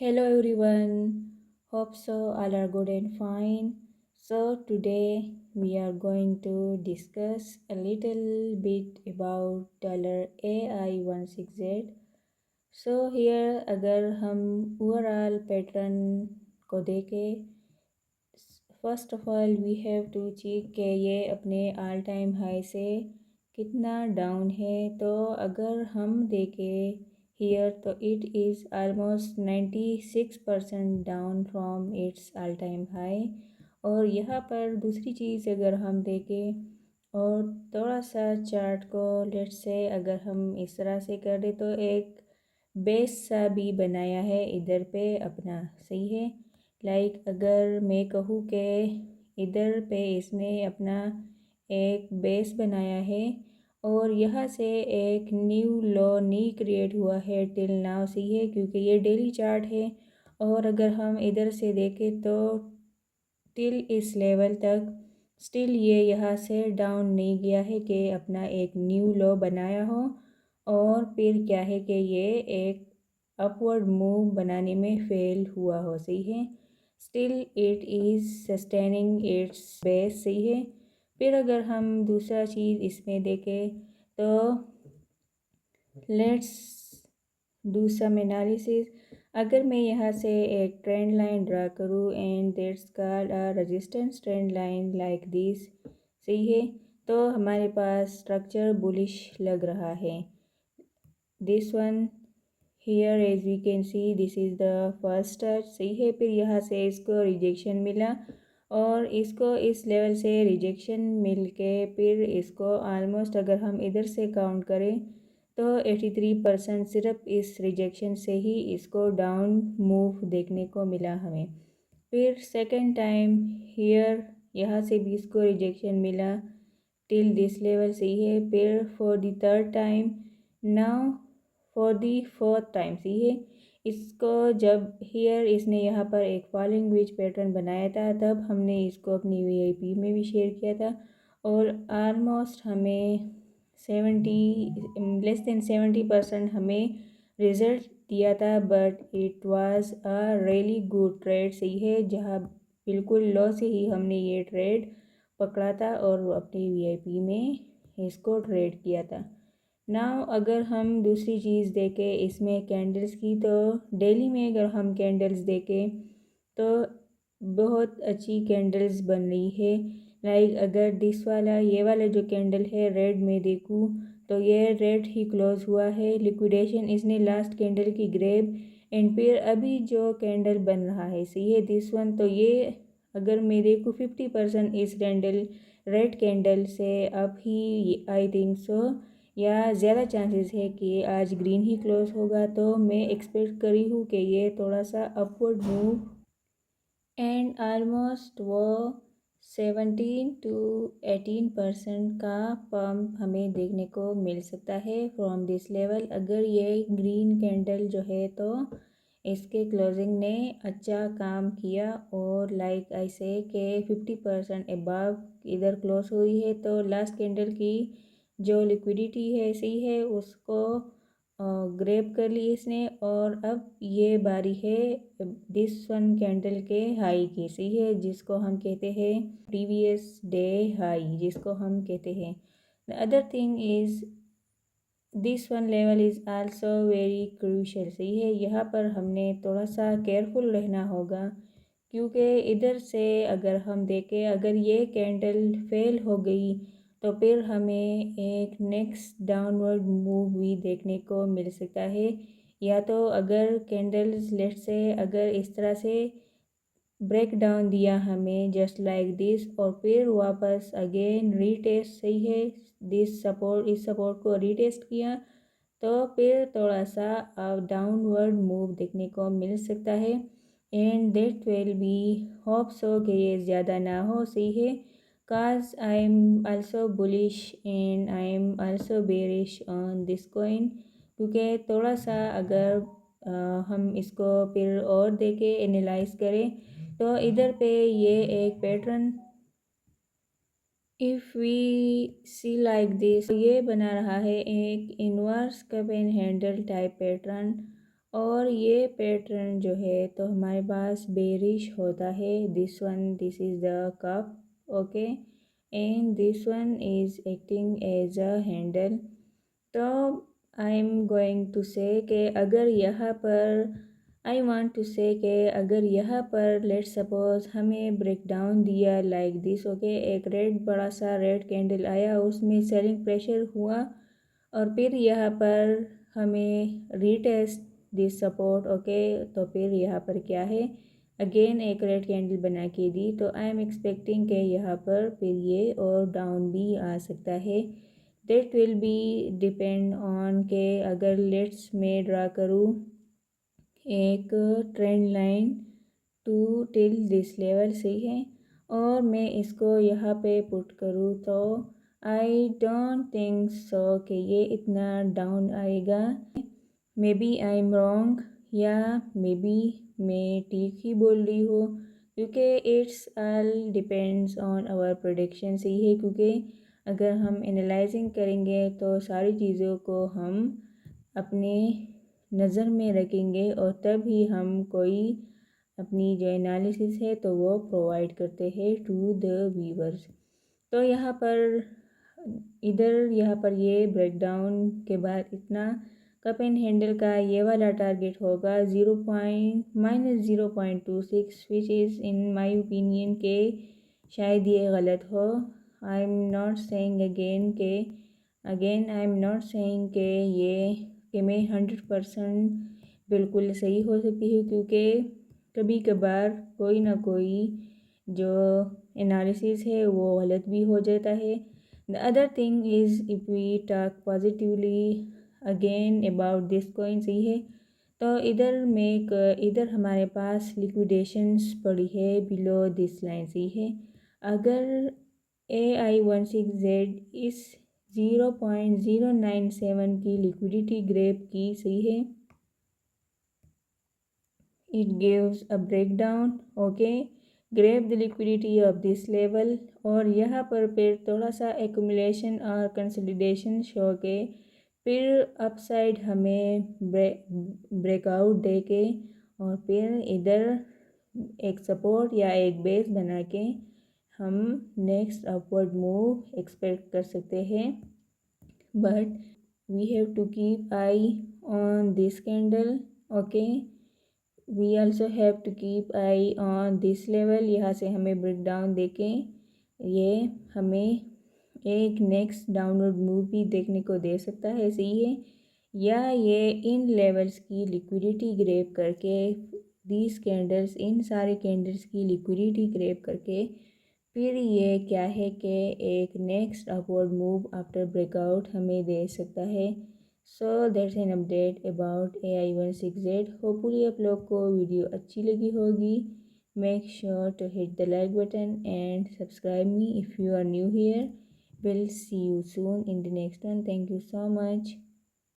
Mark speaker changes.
Speaker 1: Hello everyone, hope so all are good and fine. So today we are going to discuss a little bit about $AI16Z. So here अगर हम overall pattern को देखें, first of all we have to check कि ये अपने all time high से कितना down है। तो अगर हम देखें हियर तो it is almost 96% down from its all time high. और यहाँ पर दूसरी चीज़ अगर हम देखें और थोड़ा सा चार्ट को लेट से अगर हम इस तरह से कर दे तो एक बेस सा भी बनाया है इधर पे अपना, सही है। लाइक अगर मैं कहूँ कि इधर पे इसने अपना एक बेस बनाया है और यहाँ से एक न्यू लो नी क्रिएट हुआ है टिल नाउ, सही है, क्योंकि ये डेली चार्ट है। और अगर हम इधर से देखें तो टिल इस लेवल तक स्टिल ये यहाँ से डाउन नहीं गया है कि अपना एक न्यू लो बनाया हो और फिर क्या है कि ये एक अपवर्ड मूव बनाने में फेल हुआ हो, सही है। Still it is sustaining it's base, सही है। फिर अगर हम दूसरा चीज़ इसमें देखें तो लेट्स डू सम एनालिसिस। अगर मैं यहाँ से एक ट्रेंड लाइन ड्रा करूँ and that's called a resistance trend line like this, सही है, तो हमारे पास स्ट्रक्चर बुलिश लग रहा है। This one here as we can see this is the first touch, सही है। फिर यहाँ से इसको रिजेक्शन मिला और इसको इस लेवल से रिजेक्शन मिल के फिर इसको ऑलमोस्ट अगर हम इधर से काउंट करें तो 83% सिर्फ इस रिजेक्शन से ही इसको डाउन मूव देखने को मिला हमें। फिर सेकंड टाइम हियर यहाँ से भी इसको रिजेक्शन मिला टिल दिस लेवल, सही है। फिर for the third time, now for the fourth time, सही है। इसको जब हियर इसने यहाँ पर एक फॉलिंग वेज पैटर्न बनाया था तब हमने इसको अपनी वीआईपी में भी शेयर किया था और ऑलमोस्ट हमें 70% हमें रिजल्ट दिया था, but it was a really good trade, सही है, जहाँ बिल्कुल लो से ही हमने ये ट्रेड पकड़ा था और अपनी वीआईपी में इसको ट्रेड किया था। नाउ अगर हम दूसरी चीज़ देखें इसमें कैंडल्स की, तो डेली में अगर हम कैंडल्स देखें तो बहुत अच्छी कैंडल्स बन रही है। लाइक अगर दिस वाला ये वाला जो कैंडल है रेड में देखूँ तो ये रेड ही क्लोज हुआ है, लिक्विडेशन इसने लास्ट कैंडल की ग्रेब एंड फिर अभी जो कैंडल बन रहा है, सही है, दिस वन, तो ये अगर मैं देखूँ 50% इस कैंडल रेड कैंडल से अब ही आई थिंक सो या ज़्यादा चांसेस है कि आज ग्रीन ही क्लोज होगा। तो मैं एक्सपेक्ट करी हूँ कि ये थोड़ा सा अपवर्ड मूव एंड ऑलमोस्ट वो 17 to 18% का पम्प हमें देखने को मिल सकता है फ्रॉम दिस लेवल। अगर ये ग्रीन कैंडल जो है तो इसके क्लोजिंग ने अच्छा काम किया और लाइक ऐसे के 50% अबव इधर क्लोज हुई है तो लास्ट कैंडल की जो लिक्विडिटी है, सही है, उसको ग्रैब कर ली इसने और अब ये बारी है दिस वन कैंडल के हाई की, सही है, जिसको हम कहते हैं प्रीवियस डे हाई, जिसको हम कहते हैं। The other thing is this one level is also very crucial, सही है। यहाँ पर हमने थोड़ा सा केयरफुल रहना होगा क्योंकि इधर से अगर हम देखें अगर ये कैंडल फेल हो गई तो फिर हमें एक नेक्स्ट डाउनवर्ड मूव भी देखने को मिल सकता है। या तो अगर कैंडल्स लेट से अगर इस तरह से ब्रेक डाउन दिया हमें जस्ट लाइक दिस और फिर वापस अगेन रीटेस्ट, सही है, दिस सपोर्ट इस सपोर्ट को रीटेस्ट किया तो फिर थोड़ा सा डाउनवर्ड मूव देखने को मिल सकता है and that will be hope so कि ये ज़्यादा ना हो, सही है। Cause I am also bullish and I am also bearish on this coin, क्योंकि थोड़ा सा अगर हम इसको फिर और देखें एनालाइज करें तो इधर पे ये एक pattern if we see like this ये बना रहा है एक inverse cup and handle type pattern और ये पैटर्न जो है तो हमारे पास बेरिश होता है। This this is the cup, okay, and this one is acting as a handle. तो आई एम गोइंग टू से कि अगर यहाँ पर आई वांट टू से कि अगर यहाँ पर लेट सपोज हमें ब्रेक डाउन दिया लाइक दिस, ओके, एक बड़ा सा रेड कैंडल आया, उसमें सेलिंग प्रेशर हुआ और फिर यहाँ पर हमें रीटेस्ट दिस सपोर्ट, ओके, तो फिर यहाँ पर क्या है, अगेन एक रेड कैंडल बना के दी, तो आई एम एक्सपेक्टिंग कि यहाँ पर फिर ये और डाउन भी आ सकता है। That will be depend on के अगर लेट्स मैं ड्रा करूँ एक trend line to till this level, सही है, और मैं इसको यहाँ पे पुट करूँ तो आई डोंट थिंक सो कि ये इतना डाउन आएगा। Maybe I am wrong या मे बी मैं ठीक ही बोल रही हूँ, क्योंकि it's all depends on our prediction, सही है, क्योंकि अगर हम एनालाइजिंग करेंगे तो सारी चीज़ों को हम अपने नज़र में रखेंगे और तब ही हम कोई अपनी जो एनालिसिस है तो वो प्रोवाइड करते हैं टू द व्यूवर्स। तो यहाँ पर यहाँ पर ये ब्रेकडाउन के बाद इतना कप एंड हैंडल का ये वाला टारगेट होगा -0.26, which is in my opinion के शायद ये गलत हो। I am not saying I am not saying के ये कि मैं 100% बिल्कुल सही हो सकती हूँ, क्योंकि कभी कभार कोई ना कोई जो एनालिसिस है वो गलत भी हो जाता है। The other thing is if we talk positively again about this coin, सही है, तो इधर हमारे पास लिक्विडेशंस पड़ी है बिलो दिस लाइन, सही है। अगर AI16Z इस 0.097 की लिक्विडिटी ग्रैब की, सही है, it gives a breakdown, okay, grab the liquidity of this level, और यहाँ पर फिर थोड़ा सा एक्यूमुलेशन और कंसोलिडेशन शो के फिर अपसाइड हमें ब्रेकआउट दे के और फिर इधर एक सपोर्ट या एक बेस बना के हम नेक्स्ट अपवर्ड मूव एक्सपेक्ट कर सकते हैं। But we have to keep eye on this candle, okay, we also have to keep eye on this level. यहाँ से हमें ब्रेक डाउन देके ये हमें एक नेक्स्ट डाउनवर्ड मूव भी देखने को दे सकता है, सही है, या ये इन लेवल्स की लिक्विडिटी ग्रैब करके दीज कैंडल्स, इन सारे कैंडल्स की लिक्विडिटी ग्रैब करके फिर ये क्या है कि एक next upward move after breakout हमें दे सकता है। So that's an update about AI16Z। Hopefully आप लोग को वीडियो अच्छी लगी होगी। Make sure to hit the like button and subscribe me if you are new here. Will see you soon in the next one. Thank you so much.